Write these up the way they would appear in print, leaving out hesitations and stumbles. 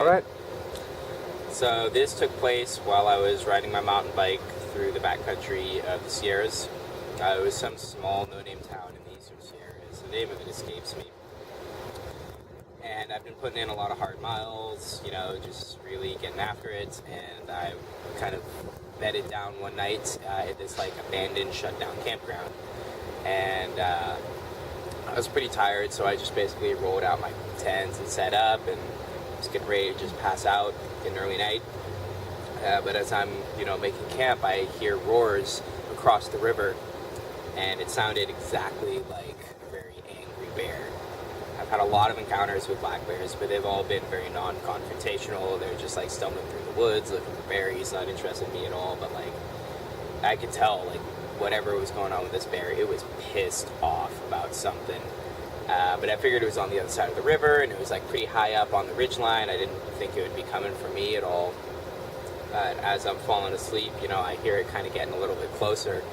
Alright. So this took place while I was riding my mountain bike through the backcountry of the Sierras. It was some small no-name town in the eastern Sierras. The name of it escapes me. And I've been putting in a lot of hard miles, just really getting after it. And I kind of bedded down one night at this abandoned, shut-down campground. And I was pretty tired, so I just basically rolled out my tent and set up and was getting ready to just pass out in early night. But as I'm, making camp, I hear roars across the river, and it sounded exactly like a very angry bear. I've had a lot of encounters with black bears, but they've all been very non-confrontational. They're just stumbling through the woods, looking for berries, not interested in me at all. But I could tell, whatever was going on with this bear, it was pissed off about something. But I figured it was on the other side of the river, and it was pretty high up on the ridgeline. I didn't think it would be coming for me at all. But as I'm falling asleep, I hear it kind of getting a little bit closer.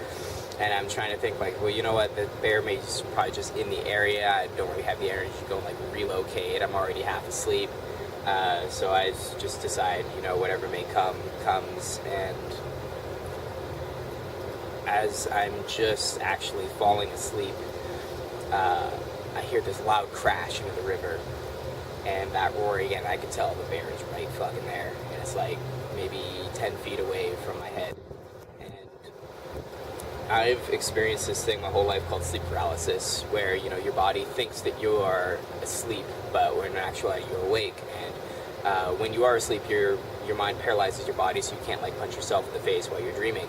And I'm trying to think, well, you know what, the bear may probably just in the area. I don't really have the energy to go relocate. I'm already half asleep. So I just decide, whatever may come, comes. And as I'm just actually falling asleep, I hear this loud crash into the river, and that roar again, I can tell the bear is right fucking there, and it's maybe 10 feet away from my head. And I've experienced this thing my whole life called sleep paralysis, where, your body thinks that you are asleep, but when in actuality you're awake, and when you are asleep, your mind paralyzes your body, so you can't punch yourself in the face while you're dreaming.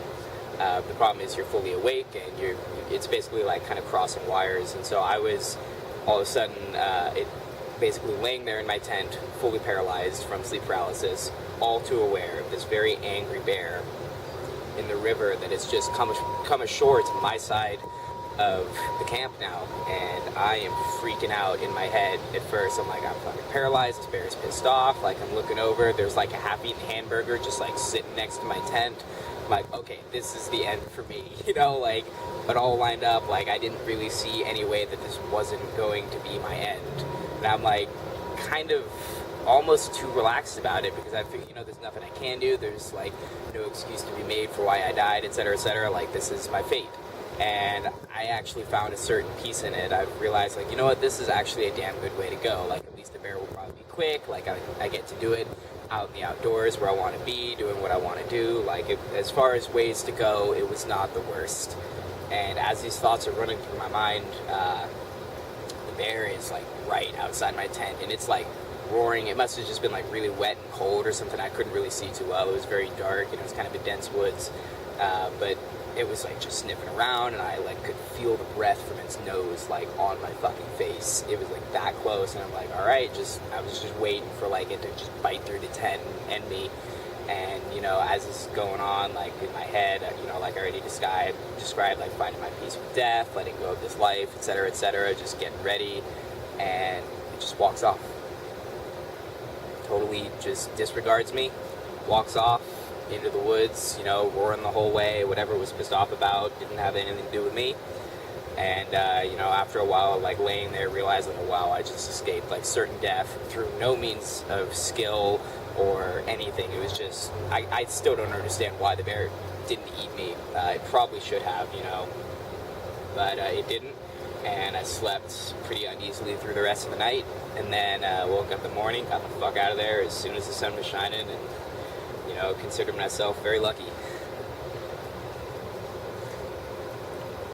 The problem is you're fully awake, and it's basically kind of crossing wires. And so I was all of a sudden basically laying there in my tent, fully paralyzed from sleep paralysis, all too aware of this very angry bear in the river that has just come ashore to my side of the camp now. And I am freaking out in my head at first. I'm I'm fucking paralyzed, this bear is pissed off. I'm looking over, there's a half-eaten hamburger just sitting next to my tent. I'm okay, this is the end for me, but all lined up, I didn't really see any way that this wasn't going to be my end. And I'm kind of almost too relaxed about it, because I figure, there's nothing I can do, there's no excuse to be made for why I died, etc., etc., this is my fate. And I actually found a certain peace in it. I've realized, you know what, this is actually a damn good way to go. At least the bear will probably be quick, I get to do it out in the outdoors where I want to be, doing what I want to do. As far as ways to go, it was not the worst. And as these thoughts are running through my mind, the bear is right outside my tent, and it's roaring. It must have just been really wet and cold or something. I couldn't really see too well. It was very dark, and it was kind of a dense woods. But it was just sniffing around, and I could feel the breath from its nose on my fucking face. It was that close, and I'm all right, I was just waiting for it to just bite through the tent and end me. And as this is going on in my head, I already described finding my peace with death, letting go of this life, etc., just getting ready, and it just walks off. Totally just disregards me, walks off into the woods, roaring the whole way, whatever it was pissed off about, didn't have anything to do with me. And, after a while, laying there, realizing, oh, wow, I just escaped, certain death through no means of skill or anything. It was just, I still don't understand why the bear didn't eat me. It probably should have, but it didn't. And I slept pretty uneasily through the rest of the night, and then woke up in the morning, got the fuck out of there as soon as the sun was shining, and considered myself very lucky.